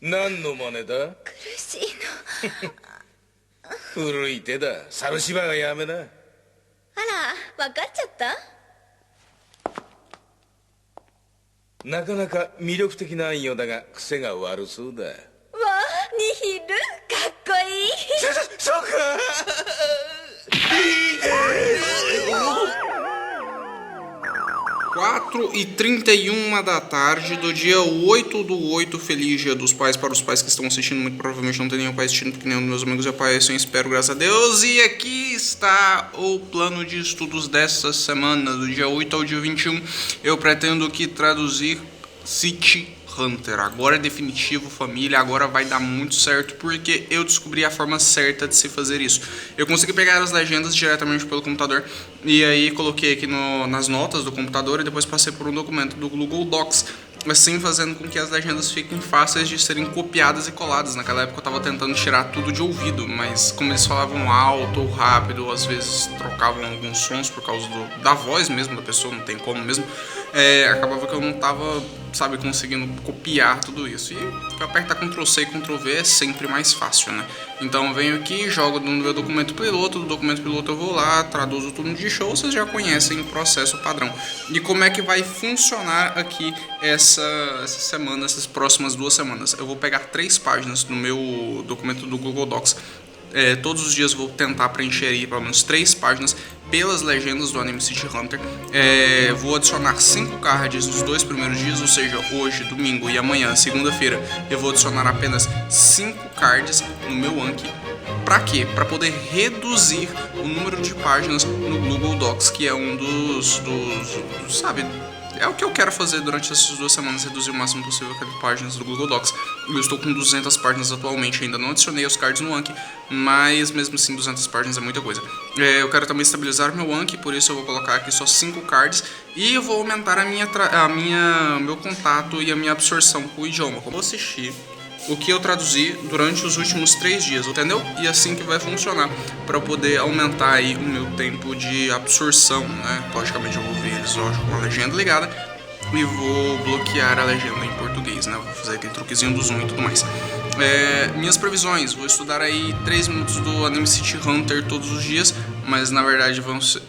何の真似だ？苦しいの。古い手だ。猿芝がやめな。あら、分かっちゃった？なかなか魅力的なようだが癖が悪そうだ。わあ、ニヒル、かっこいい。そうか。 4h31 da tarde do dia 8/8, feliz dia dos pais para os pais que estão assistindo, muito provavelmente não tem nenhum pai assistindo, porque nenhum dos meus amigos é pai, assim, espero, graças a Deus. E aqui está o plano de estudos dessa semana, do dia 8 ao dia 21, eu pretendo aqui traduzir City Hunter. Agora é definitivo, família, agora vai dar muito certo, porque eu descobri a forma certa de se fazer isso. Eu consegui pegar as legendas diretamente pelo computador, e aí coloquei aqui nas notas do computador, e depois passei por um documento do Google Docs, assim fazendo com que as legendas fiquem fáceis de serem copiadas e coladas. Naquela época eu estava tentando tirar tudo de ouvido, mas como eles falavam alto ou rápido, às vezes trocavam alguns sons por causa da voz mesmo da pessoa, não tem como mesmo, acabava que eu não estava, sabe, conseguindo copiar tudo isso. E apertar Ctrl+C e Ctrl+V é sempre mais fácil, né? Então eu venho aqui, jogo no meu documento piloto, do documento piloto eu vou lá, traduzo tudo de show, vocês já conhecem o processo padrão. E como é que vai funcionar aqui essa semana, essas próximas 2 semanas? Eu vou pegar 3 páginas no meu documento do Google Docs. Todos os dias vou tentar preencher aí pelo menos 3 páginas pelas legendas do anime City Hunter. Vou adicionar 5 cards nos 2 primeiros dias, ou seja, hoje, domingo, e amanhã, segunda-feira, eu vou adicionar apenas 5 cards no meu Anki. Pra quê? Pra poder reduzir o número de páginas no Google Docs, que é um dos sabe, é o que eu quero fazer durante essas 2 semanas, reduzir o máximo possível a páginas do Google Docs. Eu estou com 200 páginas atualmente, ainda não adicionei os cards no Anki, mas mesmo assim 200 páginas é muita coisa. Eu quero também estabilizar meu Anki, por isso eu vou colocar aqui só 5 cards, e eu vou aumentar meu contato e a minha absorção com o idioma. Vou assistir o que eu traduzi durante os últimos 3 dias, entendeu? E assim que vai funcionar, para eu poder aumentar aí o meu tempo de absorção, né? Logicamente eu vou ver eles, lógico, com a legenda ligada, e vou bloquear a legenda em português, né? Vou fazer aquele truquezinho do zoom e tudo mais. Minhas previsões, vou estudar aí 3 minutos do anime City Hunter todos os dias, mas na verdade vão ser...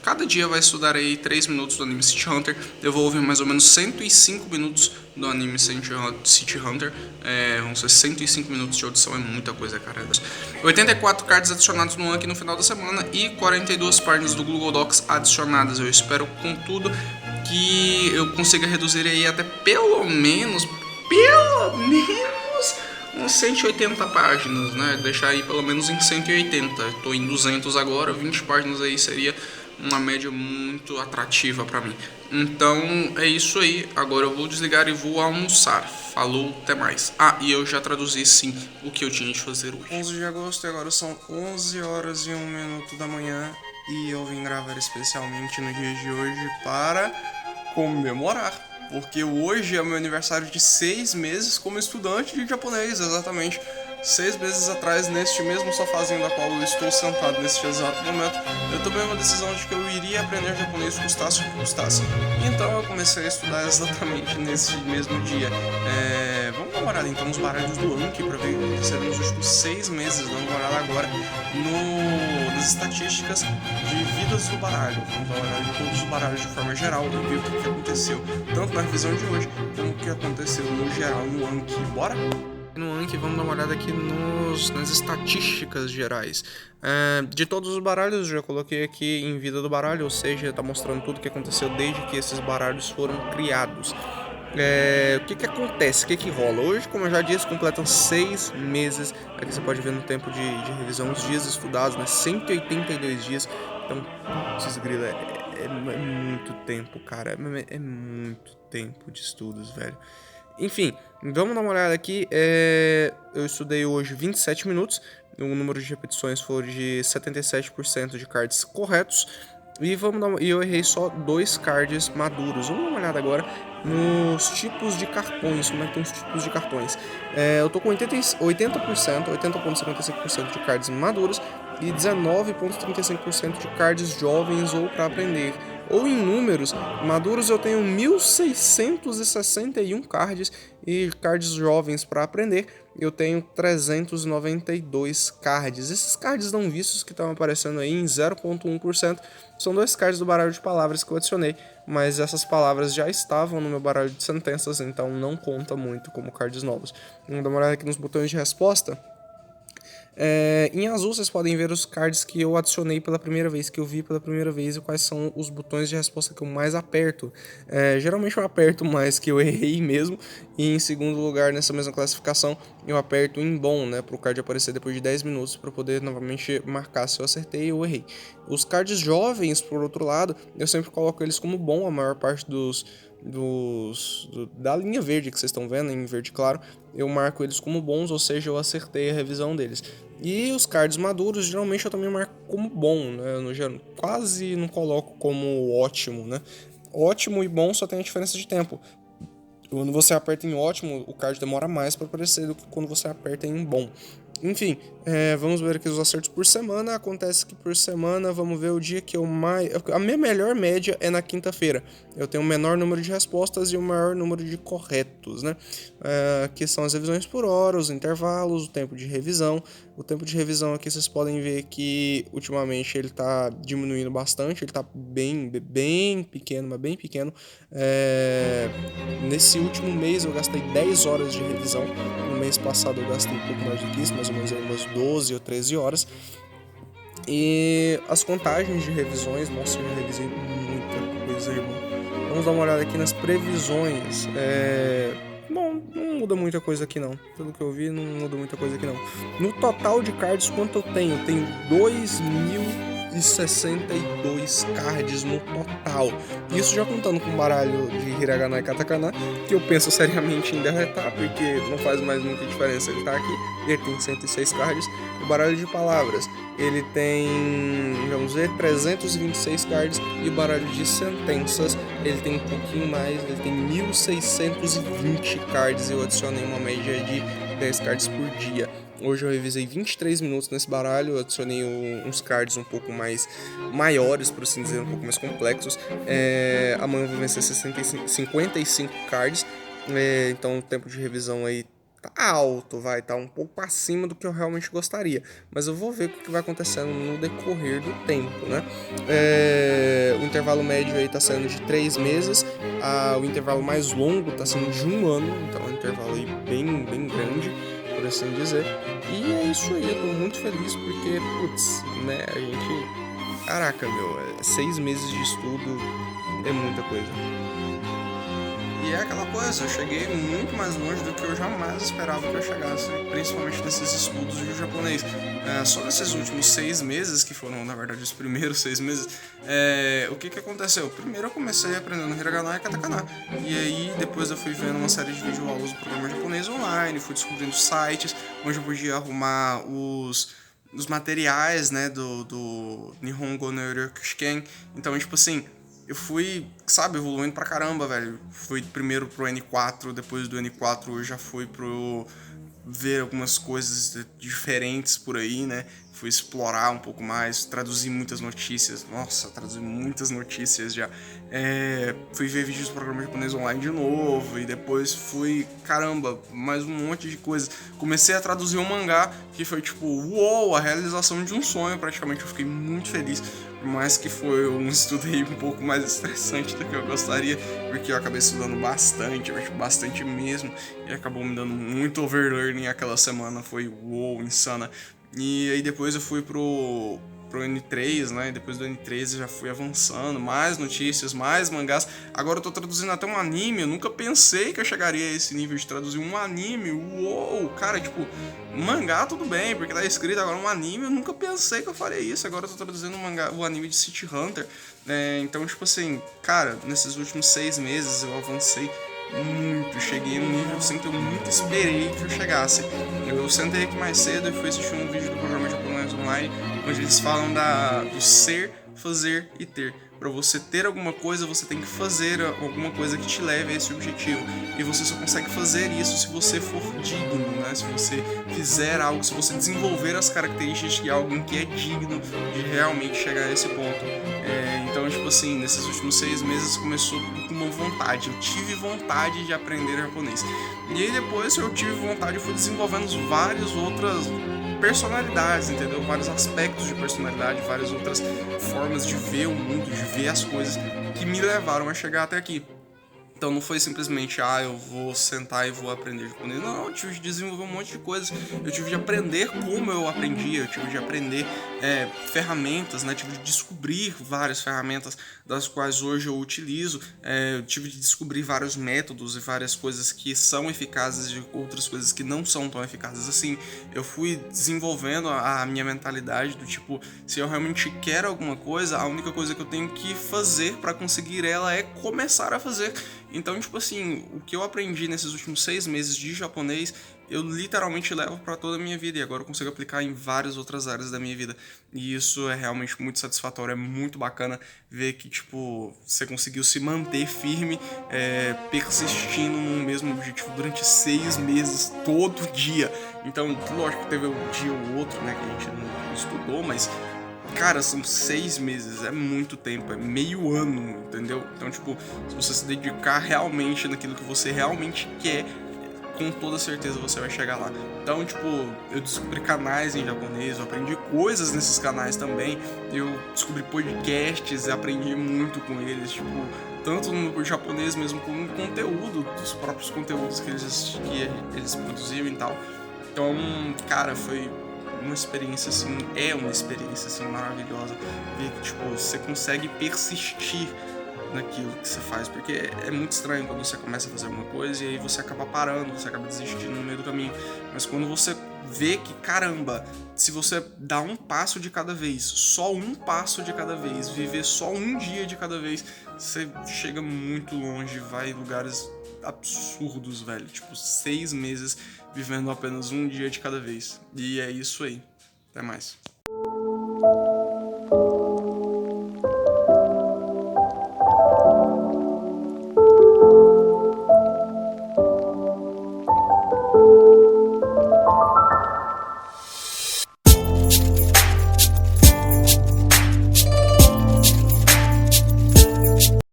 cada dia vai estudar aí 3 minutos do anime City Hunter. Eu vou ouvir mais ou menos 105 minutos do anime City Hunter. Vão ser 105 minutos de audição, é muita coisa, cara. 84 cards adicionados no Anki no final da semana e 42 páginas do Google Docs adicionadas. Eu espero, contudo, que eu consiga reduzir aí até pelo menos uns 180 páginas, né? Deixar aí pelo menos em 180. Tô em 200 agora, 20 páginas aí seria uma média muito atrativa pra mim. Então é isso aí, agora eu vou desligar e vou almoçar. Falou, até mais. E eu já traduzi sim o que eu tinha de fazer hoje. 11 de agosto e agora são 11 horas e 1 minuto da manhã, e eu vim gravar especialmente no dia de hoje para comemorar, porque hoje é meu aniversário de 6 meses como estudante de japonês, exatamente. 6 meses atrás, neste mesmo sofazinho da qual eu estou sentado neste exato momento, eu tomei uma decisão de que eu iria aprender japonês, custasse o que custasse. Então eu comecei a estudar exatamente nesse mesmo dia. Vamos dar uma olhada então nos baralhos do Anki para ver o que aconteceu nos últimos 6 meses. Dando uma olhada agora nas estatísticas de vidas do baralho. Vamos dar uma olhada em todos os baralhos de forma geral e ver o que aconteceu, tanto na revisão de hoje como o que aconteceu no geral no Anki. Bora? No Anki, vamos dar uma olhada aqui nas estatísticas gerais. De todos os baralhos, eu já coloquei aqui em vida do baralho, ou seja, tá mostrando tudo o que aconteceu desde que esses baralhos foram criados. O que acontece, o que rola? Hoje, como eu já disse, completam 6 meses. Aqui você pode ver no tempo de revisão os dias estudados, né? 182 dias. Então, putz, grila, é muito tempo, cara. É muito tempo de estudos, velho. Enfim, vamos dar uma olhada aqui. Eu estudei hoje 27 minutos. O número de repetições foi de 77% de cards corretos. E eu errei só 2 cards maduros. Vamos dar uma olhada agora nos tipos de cartões. Como é que tem os tipos de cartões? Eu tô com 80,55% de cards maduros e 19,35% de cards jovens ou para aprender. ou em números, maduros eu tenho 1.661 cards e cards jovens para aprender eu tenho 392 cards. Esses cards não vistos que estão aparecendo aí em 0,1% são 2 cards do baralho de palavras que eu adicionei, mas essas palavras já estavam no meu baralho de sentenças, então não conta muito como cards novos. Vamos dar uma olhada aqui nos botões de resposta. Em azul vocês podem ver os cards que eu adicionei pela primeira vez, que eu vi pela primeira vez e quais são os botões de resposta que eu mais aperto. Geralmente eu aperto mais que eu errei mesmo, e em segundo lugar nessa mesma classificação eu aperto em bom, né, para o card aparecer depois de 10 minutos para poder novamente marcar se eu acertei ou errei. Os cards jovens, por outro lado, eu sempre coloco eles como bom, a maior parte da linha verde que vocês estão vendo, em verde claro, eu marco eles como bons, ou seja, eu acertei a revisão deles. E os cards maduros, geralmente eu também marco como bom, né? Eu quase não coloco como ótimo, né? Ótimo e bom só tem a diferença de tempo. Quando você aperta em ótimo, o card demora mais para aparecer do que quando você aperta em bom. Enfim, vamos ver aqui os acertos por semana. Acontece que por semana, vamos ver o dia que eu mais... A minha melhor média é na quinta-feira. Eu tenho o menor número de respostas e o maior número de corretos, né? Aqui são as revisões por hora, os intervalos, o tempo de revisão. O tempo de revisão aqui vocês podem ver que ultimamente ele tá diminuindo bastante. Ele tá bem pequeno, mas bem pequeno. Nesse último mês eu gastei 10 horas de revisão. No mês passado eu gastei um pouco mais do que isso, mais ou menos umas 12 ou 13 horas. E as contagens de revisões, nossa, eu já revisei muita coisa, irmão. Vamos dar uma olhada aqui nas previsões. Bom, não muda muita coisa aqui não. Pelo que eu vi, não muda muita coisa aqui não. No total de cards, quanto eu tenho? Eu tenho 2.062 cards no total. Isso já contando com o baralho de Hiragana e Katakana, que eu penso seriamente em deletar, porque não faz mais muita diferença ele tá aqui. Ele tem 106 cards. O baralho de palavras, ele tem, vamos ver, 326 cards. E o baralho de sentenças, ele tem um pouquinho mais, ele tem 1.620 cards. Eu adicionei uma média de 10 cards por dia. Hoje eu revisei 23 minutos nesse baralho, eu adicionei uns cards um pouco mais maiores, por assim dizer, um pouco mais complexos. Amanhã eu vou vencer 55 cards, então o tempo de revisão aí tá alto, tá um pouco acima do que eu realmente gostaria. Mas eu vou ver o que vai acontecendo no decorrer do tempo, né? O intervalo médio aí tá sendo de 3 meses, o intervalo mais longo tá sendo de 1 ano, então é um intervalo aí bem grande, por assim dizer. E é isso aí, eu tô muito feliz porque, putz, né, a gente... Caraca, 6 meses de estudo é muita coisa. E é aquela coisa, eu cheguei muito mais longe do que eu jamais esperava que eu chegasse, principalmente nesses estudos de japonês. Só nesses últimos 6 meses, que foram, na verdade, os primeiros 6 meses, o que aconteceu? Primeiro eu comecei aprendendo Hiragana e Katakana, e aí depois eu fui vendo uma série de videoaulas do programa japonês online, fui descobrindo sites onde eu podia arrumar os materiais, né, do Nihongo no Yoryokushiken. Então, tipo assim, eu fui, evoluindo pra caramba, velho. Fui primeiro pro N4, depois do N4 eu já fui pro ver algumas coisas diferentes por aí, né? Fui explorar um pouco mais, traduzir muitas notícias. Nossa, traduzi muitas notícias já. Fui ver vídeos do programa japonês online de novo. E depois fui, caramba, mais um monte de coisa. Comecei a traduzir um mangá que foi tipo, uou, a realização de um sonho praticamente. Eu fiquei muito feliz. Por mais que foi um estudo aí um pouco mais estressante do que eu gostaria, porque eu acabei estudando bastante mesmo, e acabou me dando muito overlearning aquela semana, foi uou, insana. E aí depois eu fui pro N3, né, e depois do N3 eu já fui avançando, mais notícias, mais mangás. Agora eu tô traduzindo até um anime, eu nunca pensei que eu chegaria a esse nível de traduzir um anime, uou, cara, tipo, mangá tudo bem, porque tá escrito, agora um anime, eu nunca pensei que eu faria isso. Agora eu tô traduzindo o anime de City Hunter, então, tipo assim, cara, nesses últimos 6 meses eu avancei muito, cheguei num nível assim que eu nunca esperei que eu chegasse. Eu sentei aqui mais cedo e fui assistir um vídeo do programa japonês online, onde eles falam do ser, fazer e ter. Para você ter alguma coisa, você tem que fazer alguma coisa que te leve a esse objetivo. E você só consegue fazer isso se você for digno, né? Se você fizer algo, se você desenvolver as características de alguém que é digno de realmente chegar a esse ponto. Então Então, tipo assim, nesses últimos 6 meses começou com uma vontade. Eu tive vontade de aprender japonês. E aí depois eu tive vontade, eu fui desenvolvendo várias outras personalidades, entendeu? Vários aspectos de personalidade, várias outras formas de ver o mundo, de ver as coisas que me levaram a chegar até aqui. Então não foi simplesmente, eu vou sentar e vou aprender japonês. Não, eu tive de desenvolver um monte de coisas. Eu tive de aprender como eu aprendia, eu tive de aprender ferramentas, né? Eu tive de descobrir várias ferramentas das quais hoje eu utilizo. Eu tive de descobrir vários métodos e várias coisas que são eficazes e outras coisas que não são tão eficazes assim. Eu fui desenvolvendo a minha mentalidade do tipo, se eu realmente quero alguma coisa, a única coisa que eu tenho que fazer para conseguir ela é começar a fazer. Então, tipo assim, o que eu aprendi nesses últimos 6 meses de japonês, eu literalmente levo para toda a minha vida e agora eu consigo aplicar em várias outras áreas da minha vida. E isso é realmente muito satisfatório, é muito bacana ver que, tipo, você conseguiu se manter firme, persistindo no mesmo objetivo durante 6 meses, todo dia. Então, lógico que teve um dia ou outro, né, que a gente não estudou, mas... Cara, são 6 meses, é muito tempo, é meio ano, entendeu? Então, tipo, se você se dedicar realmente naquilo que você realmente quer, com toda certeza você vai chegar lá. Então, tipo, eu descobri canais em japonês, eu aprendi coisas nesses canais também, eu descobri podcasts, aprendi muito com eles, tipo, tanto no japonês mesmo como no conteúdo, dos próprios conteúdos que eles produziam e tal. Então, cara, foi uma experiência assim, maravilhosa, ver que tipo, você consegue persistir naquilo que você faz, porque é muito estranho quando você começa a fazer uma coisa e aí você acaba parando, você acaba desistindo no meio do caminho, mas quando você vê que, caramba, se você dá um passo de cada vez, só um passo de cada vez, viver só um dia de cada vez, você chega muito longe, vai em lugares absurdos, velho, tipo 6 meses vivendo apenas um dia de cada vez. E é isso aí. Até mais.